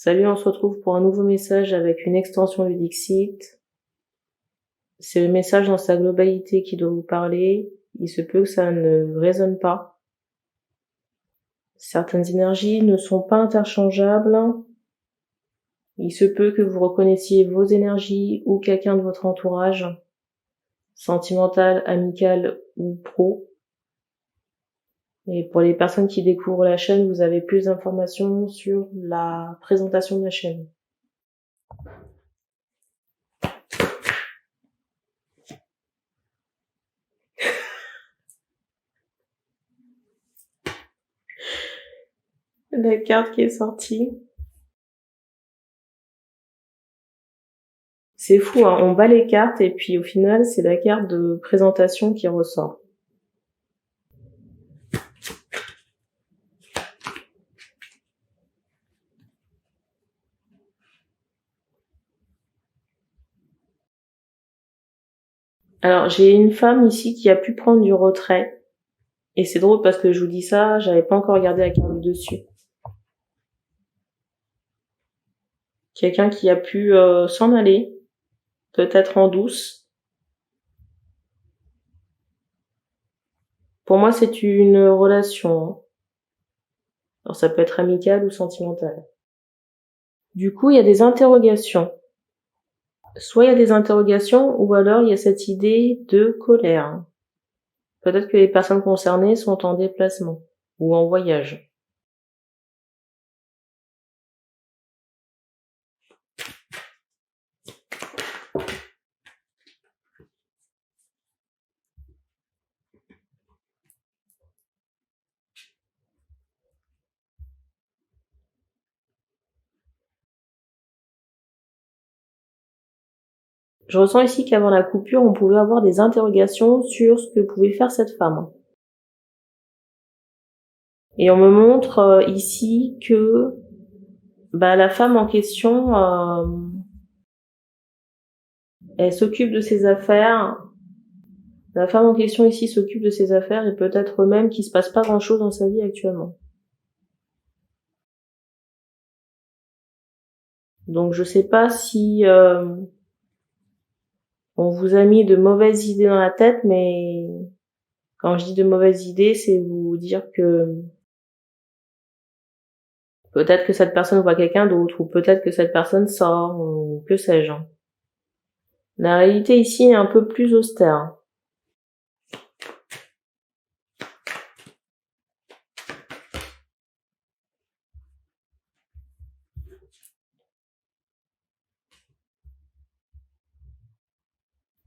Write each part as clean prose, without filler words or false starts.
Salut, on se retrouve pour un nouveau message avec une extension du Dixit. C'est le message dans sa globalité qui doit vous parler. Il se peut que ça ne résonne pas. Certaines énergies ne sont pas interchangeables. Il se peut que vous reconnaissiez vos énergies ou quelqu'un de votre entourage, sentimental, amical ou pro. Et pour les personnes qui découvrent la chaîne, vous avez plus d'informations sur la présentation de la chaîne. La carte qui est sortie. C'est fou, hein, on bat les cartes et puis au final, c'est la carte de présentation qui ressort. Alors, j'ai une femme ici qui a pu prendre du retrait. Et c'est drôle parce que je vous dis ça, j'avais pas encore regardé la carte dessus. Quelqu'un qui a pu s'en aller, peut-être en douce. Pour moi, c'est une relation. Hein. Alors, ça peut être amical ou sentimental. Du coup, il y a des interrogations. Soit il y a des interrogations, ou alors il y a cette idée de colère. Peut-être que les personnes concernées sont en déplacement ou en voyage. Je ressens ici qu'avant la coupure, on pouvait avoir des interrogations sur ce que pouvait faire cette femme. Et on me montre ici que la femme en question, elle s'occupe de ses affaires. La femme en question ici s'occupe de ses affaires et peut-être même qu'il se passe pas grand-chose dans sa vie actuellement. Donc je sais pas si on vous a mis de mauvaises idées dans la tête, mais quand je dis de mauvaises idées, c'est vous dire que peut-être que cette personne voit quelqu'un d'autre, ou peut-être que cette personne sort, ou que sais-je. La réalité ici est un peu plus austère.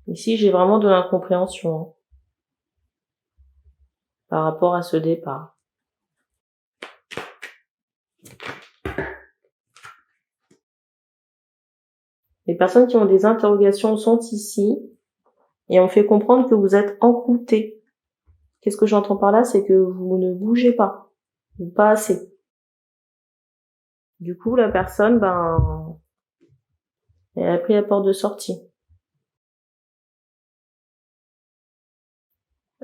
Ici, j'ai vraiment de l'incompréhension hein, par rapport à ce départ. Les personnes qui ont des interrogations sont ici et on fait comprendre que vous êtes encrouté. Qu'est-ce que j'entends par là? C'est que vous ne bougez pas, ou pas assez. Du coup, la personne, elle a pris la porte de sortie.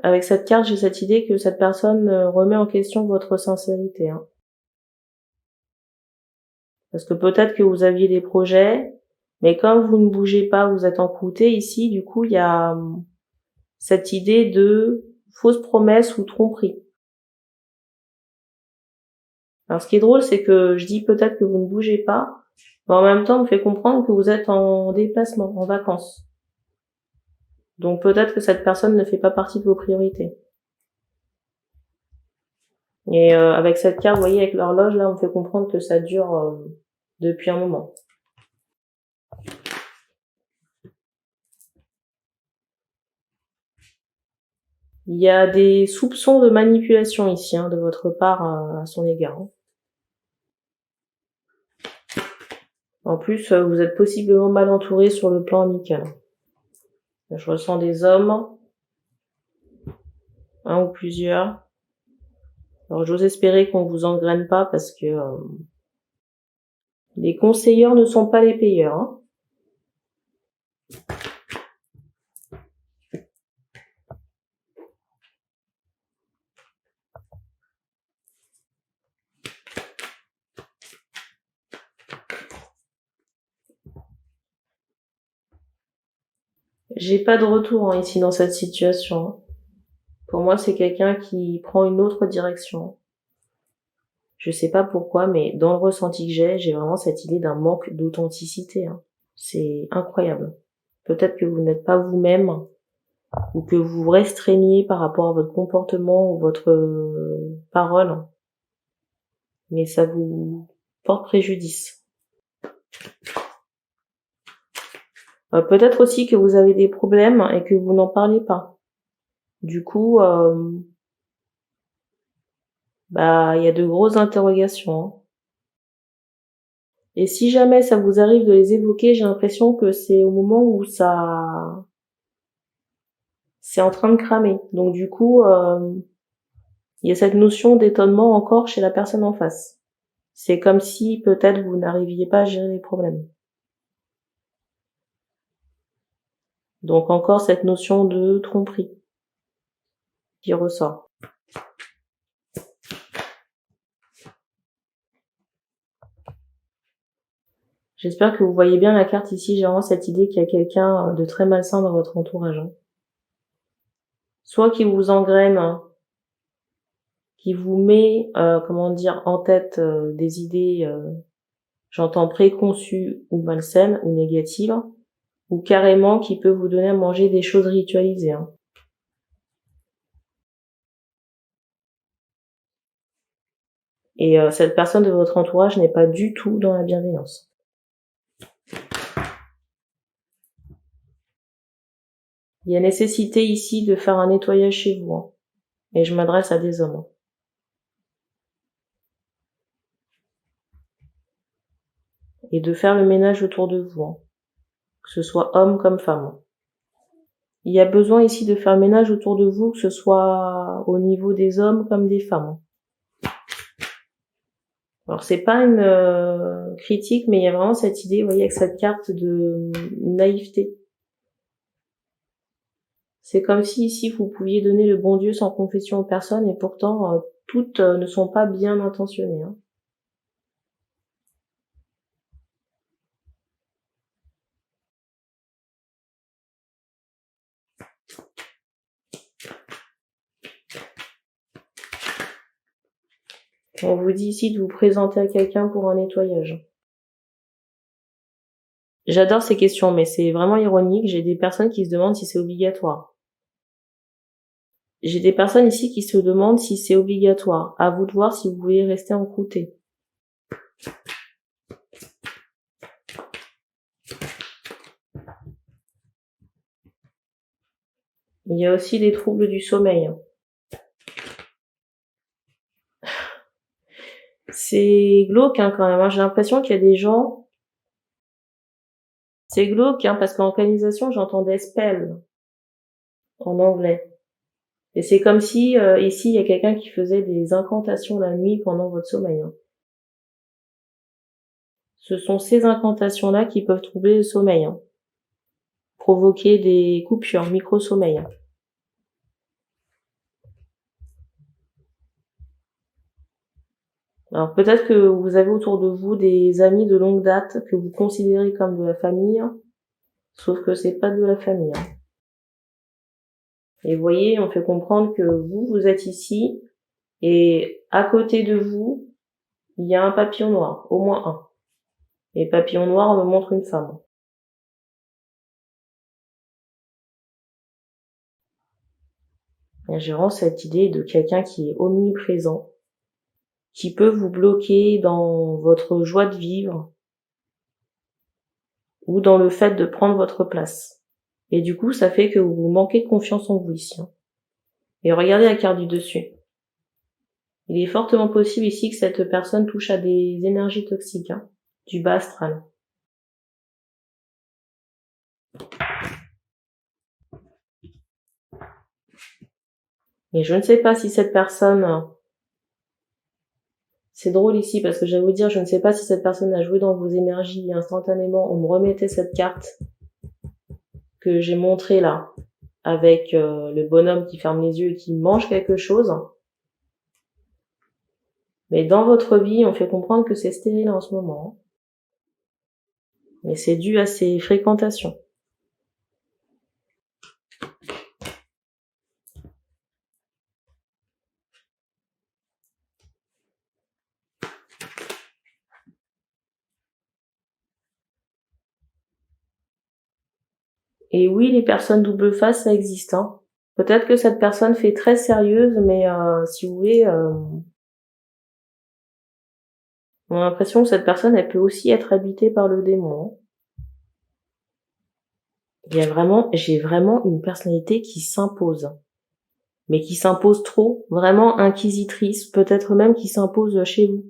Avec cette carte, j'ai cette idée que cette personne remet en question votre sincérité. Hein. Parce que peut-être que vous aviez des projets, mais comme vous ne bougez pas, vous êtes encrouté ici, du coup, il y a cette idée de fausse promesse ou tromperie. Alors, ce qui est drôle, c'est que je dis peut-être que vous ne bougez pas, mais en même temps, on me fait comprendre que vous êtes en déplacement, en vacances. Donc, peut-être que cette personne ne fait pas partie de vos priorités. Et avec cette carte, vous voyez, avec l'horloge, là, on me fait comprendre que ça dure depuis un moment. Il y a des soupçons de manipulation ici, hein, de votre part à son égard. Hein. En plus, vous êtes possiblement mal entouré sur le plan amical. Je ressens des hommes, un ou plusieurs. Alors j'ose espérer qu'on vous engraine pas parce que les conseilleurs ne sont pas les payeurs. Hein. J'ai pas de retour ici dans cette situation. Pour moi, c'est quelqu'un qui prend une autre direction. Je sais pas pourquoi, mais dans le ressenti que j'ai vraiment cette idée d'un manque d'authenticité. C'est incroyable. Peut-être que vous n'êtes pas vous-même, ou que vous vous restreignez par rapport à votre comportement ou votre parole, mais ça vous porte préjudice. Peut-être aussi que vous avez des problèmes et que vous n'en parlez pas. Du coup, il y a de grosses interrogations. Et si jamais ça vous arrive de les évoquer, j'ai l'impression que c'est au moment où c'est en train de cramer. Donc du coup, il y a cette notion d'étonnement encore chez la personne en face. C'est comme si peut-être vous n'arriviez pas à gérer les problèmes. Donc encore cette notion de tromperie qui ressort. J'espère que vous voyez bien la carte ici. J'ai vraiment cette idée qu'il y a quelqu'un de très malsain dans votre entourage. Soit qui vous engraine, qui vous met, en tête des idées, j'entends préconçues ou malsaines ou négatives, ou carrément qui peut vous donner à manger des choses ritualisées. Et cette personne de votre entourage n'est pas du tout dans la bienveillance. Il y a nécessité ici de faire un nettoyage chez vous. Et je m'adresse à des hommes. Et de faire le ménage autour de vous. Que ce soit homme comme femme. Il y a besoin ici de faire le ménage autour de vous, que ce soit au niveau des hommes comme des femmes. Alors c'est pas une critique, mais il y a vraiment cette idée, vous voyez, avec cette carte de naïveté. C'est comme si ici vous pouviez donner le bon Dieu sans confession aux personnes, et pourtant toutes ne sont pas bien intentionnées. On vous dit ici de vous présenter à quelqu'un pour un nettoyage. J'adore ces questions, mais c'est vraiment ironique. J'ai des personnes qui se demandent si c'est obligatoire. J'ai des personnes ici qui se demandent si c'est obligatoire. À vous de voir si vous voulez rester encrouté. Il y a aussi des troubles du sommeil. C'est glauque quand même. J'ai l'impression qu'il y a des gens... C'est glauque parce qu'en canalisation, j'entendais spell en anglais. Et c'est comme si ici, il y a quelqu'un qui faisait des incantations la nuit pendant votre sommeil. Ce sont ces incantations-là qui peuvent troubler le sommeil. Provoquer des coupures, micro-sommeil. Alors peut-être que vous avez autour de vous des amis de longue date que vous considérez comme de la famille, sauf que c'est pas de la famille. Et vous voyez, on fait comprendre que vous êtes ici, et à côté de vous, il y a un papillon noir, au moins un. Et papillon noir me montre une femme. Et j'ai vraiment cette idée de quelqu'un qui est omniprésent, qui peut vous bloquer dans votre joie de vivre, ou dans le fait de prendre votre place. Et du coup, ça fait que vous manquez de confiance en vous ici. Et regardez la carte du dessus. Il est fortement possible ici que cette personne touche à des énergies toxiques, du bas astral. Et je ne sais pas si cette personne... C'est drôle ici parce que j'allais vous dire, je ne sais pas si cette personne a joué dans vos énergies et instantanément on me remettait cette carte que j'ai montrée là, avec le bonhomme qui ferme les yeux et qui mange quelque chose. Mais dans votre vie, on fait comprendre que c'est stérile en ce moment. Et c'est dû à ces fréquentations. Et oui, les personnes double face, ça existe, hein. Peut-être que cette personne fait très sérieuse, mais si vous voulez, on a l'impression que cette personne, elle peut aussi être habitée par le démon, hein. J'ai vraiment une personnalité qui s'impose. Mais qui s'impose trop, vraiment inquisitrice, peut-être même qui s'impose chez vous.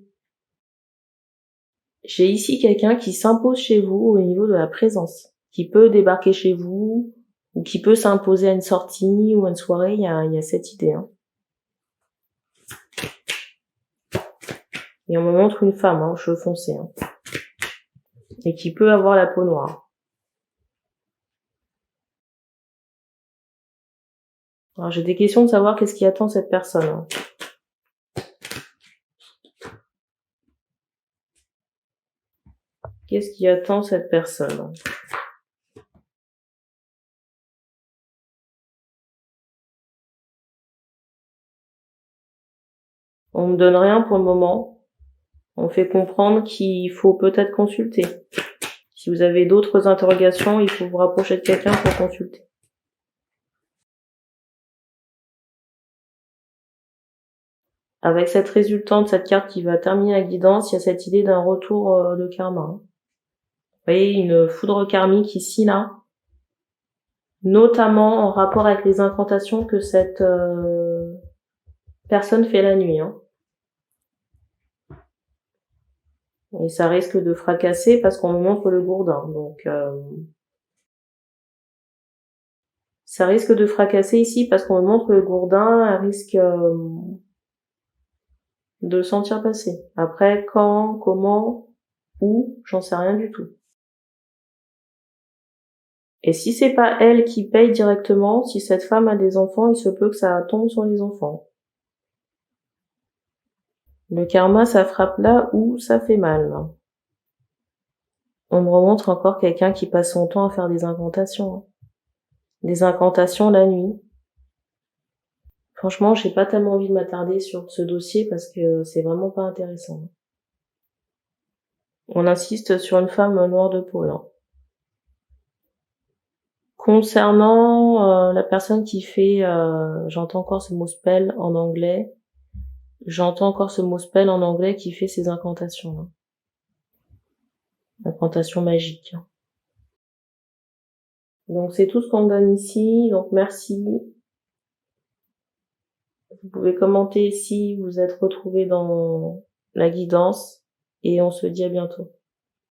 J'ai ici quelqu'un qui s'impose chez vous au niveau de la présence, qui peut débarquer chez vous, ou qui peut s'imposer à une sortie ou à une soirée, il y a cette idée, hein. Et on me montre une femme, hein, aux cheveux foncés, hein, et qui peut avoir la peau noire. Alors j'ai des questions de savoir qu'est-ce qui attend cette personne, hein. Qu'est-ce qui attend cette personne? On me donne rien pour le moment. On fait comprendre qu'il faut peut-être consulter. Si vous avez d'autres interrogations, il faut vous rapprocher de quelqu'un pour consulter. Avec cette résultante, cette carte qui va terminer la guidance, il y a cette idée d'un retour de karma, hein. Vous voyez, une foudre karmique ici, là, notamment en rapport avec les incantations que cette personne fait la nuit, hein. Et ça risque de fracasser parce qu'on me montre le gourdin. Donc, ça risque de fracasser ici parce qu'on me montre le gourdin, elle risque de le sentir passer. Après, quand, comment, où, j'en sais rien du tout. Et si c'est pas elle qui paye directement, si cette femme a des enfants, il se peut que ça tombe sur les enfants. Le karma, ça frappe là où ça fait mal. On me remontre encore quelqu'un qui passe son temps à faire des incantations, hein. Des incantations la nuit. Franchement, j'ai pas tellement envie de m'attarder sur ce dossier parce que c'est vraiment pas intéressant. On insiste sur une femme noire de peau, là. Concernant la personne qui fait, j'entends encore ce mot spell en anglais, qui fait ces incantations-là. Incantations magiques. Donc c'est tout ce qu'on me donne ici, donc merci. Vous pouvez commenter si vous êtes retrouvés dans la guidance et on se dit à bientôt.